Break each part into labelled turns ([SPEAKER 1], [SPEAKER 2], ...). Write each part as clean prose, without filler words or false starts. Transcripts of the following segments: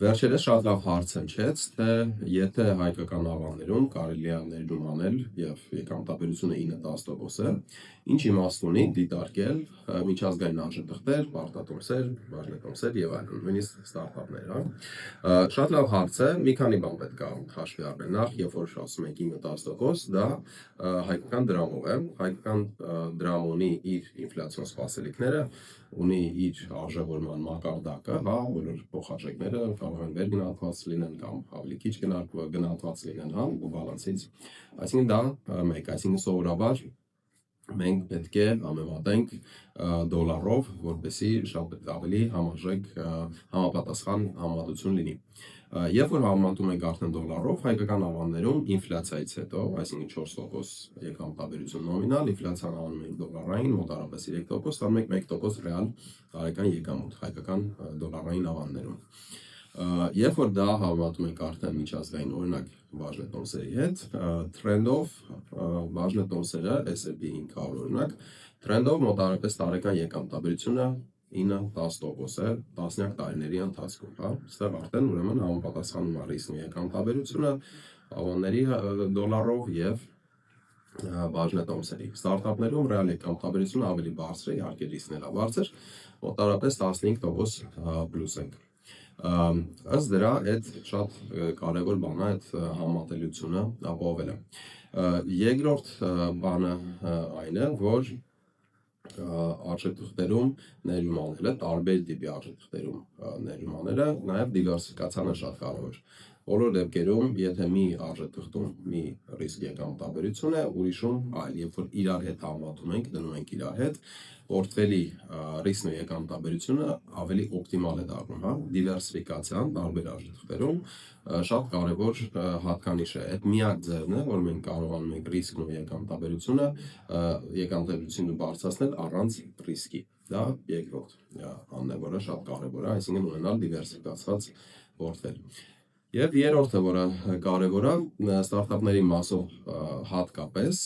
[SPEAKER 1] Վերջերս շատ լավ հարց հնչեց, թե եթե հայկական ավաններում կարելի է ներդրում անել եւ եկամտաբերությունը 9-10%, ինչ իմաստ ունի դիտարկել միջազգային արժեթղթեր, պարտատոմսեր, բաժնետոմսեր եւ այլն, նույնիսկ ստարտափներ, Շատ լավ հարց է, մի քանի բան պետք է հաշվի առնել։ Նախ, երբ որ ասում ենք 9-10%, դա հայկական դրամով է, հայկական դրամը ունի իր ինֆլյացիոն սպասելիքները, ունի իր արժևորման մակարդակը, բոլոր փոխարժեքները կարող են վեր գնահատված լինեն կամ ավելի քիչ գնահատված լինեն, բալանսից։ Այսինքն դա մեկ, այսինքն սովորաբար մենք պետք է համեմատենք դոլարով, որպեսզի շատ ավելի համարժեք համապատասխան համեմատություն լինի։ Երբ որ համեմատում ենք արդեն դոլարով, հայկական ավաններում ինֆլյացիայից հետո, այսինքն 4% եկամտաբերություն նոմինալ, ինֆլյացիան անում ենք դոլարային, մոտավորապես 3%, ստանում ենք 1% ռեալ տարեկան եկամուտ հայկական դոլարային ավաններում։ Երբ որ դա համեմատում ենք արդեն միջազգային, օրինակ բաժնետոմսերի հետ, թրենդով բաժնետոմսերը S&P 500 օրինակ, թրենդով մոտավորապես տարեկան եկամտաբերությունը 9-10% է տասնյակ տարիների ընթացքում, Այստեղ արդեն ուրեմն համապատասխանում է ռիսկն ու եկամտաբերությունը ավանների դոլարով եւ բաժնետոմսերի։ Ստարտափներում ռեալ եկամտաբերությունը ավելի բարձր է, իհարկե ռիսկն էլ է բարձր, մոտավորապես 15% պլյուս ենք։ Ըստ դրա այդ շատ կարևոր բան է այդ համատելությունը ապահովելը։ Երկրորդ բանը այն է, որ արժեթղթերում ներդրում անելը, տարբեր տիպի արժեթղթերում ներդրում անելը, նաև դիվերսիֆիկացիան է շատ կարևոր։ Բոլոր դեպքերում, եթե մի արժեթղթում մի ռիսկ եկամտաբերություն է, ուրիշում այլ, երբ որ իրար հետ համատում ենք, դնում ենք իրար հետ, պորտֆելի ռիսկն ու եկամտաբերությունը ավելի օպտիմալ է դառնում, Դիվերսիֆիկացիան տարբեր արժեթղթերում շատ կարևոր հատկանիշ է։ Այդ միակ ձևն է, որ մենք կարողանում ենք ռիսկն ու եկամտաբերությունը բարձրացնել առանց ռիսկի։ Դա երկրորդ բանն է, որը շատ կարևոր է, այսինքն ունենալ դիվերսիֆիկացված պորտֆել։ Եվ երրորդը, որը կարևոր է, ստարտափների մասով հատկապես,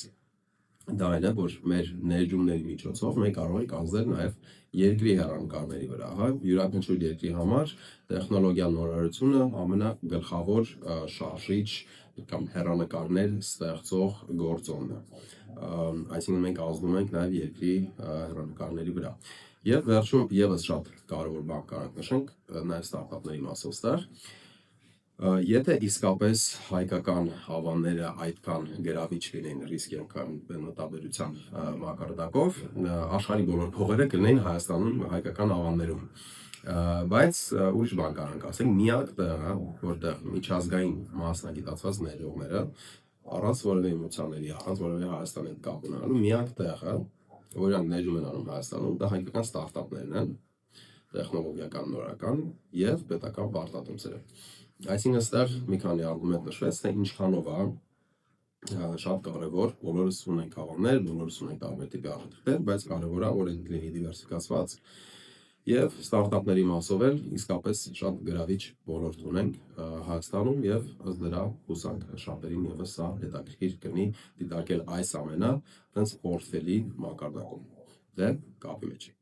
[SPEAKER 1] դա այն է, որ մեր ներդրումների միջոցով մենք կարող ենք ազդել նաև երկրի հեռանկարների վրա, յուրաքանչյուր երկրի համար տեխնոլոգիա նորարարությունը ամենագլխավոր շարժիչ կամ հեռանկարներ ստեղծող գործոնն է։ Այսինքն մենք ազդում ենք նաև երկրի հեռանկարների վրա։ Եվ վերջում եւս շատ կարևոր բան կարող նշենք նաև ստարտափների մասով ստեղ։ Եթե իսկապես հայկական ավանները այդքան գրավիչ լինեն ռիսկ եկամտաբերության մակարդակով, աշխարհի բոլոր փողերը կլինեն Հայաստանում հայկական ավաններում։ Բայց ուրիշ բան կարող ասենք, միակ տեղը, որտեղ միջազգային մասնագիտացված ներդրողները առանց որևէ էմոցիաների, առանց որևէ Հայաստանի հետ կապ ունենալու, միակ տեղը, որը ներդրում են անում Հայաստանում, դա հայկական ստարտափներն են, տեխնոլոգիական նորական եւ պետական պարտատոմսերը։ Այսինքն այստեղ մի քանի արգումենտ նշվեց, թե ինչքանով է շատ կարևոր, բոլորս ունենք ավաններ, բոլորս ունենք տարբեր տիպի արժեթղթեր, բայց կարևոր է, որ այդ լինի դիվերսիֆիկացված եւ ստարտափների մասով էլ իսկապես շատ գրավիչ ոլորտ ունենք Հայաստանում եւ ըստ դրա հուսանք շատերին եւս սա հետաքրքիր կլինի դիտարկել այս ամենը հենց պորտֆելի մակարդակում։ Դե կապի մեջ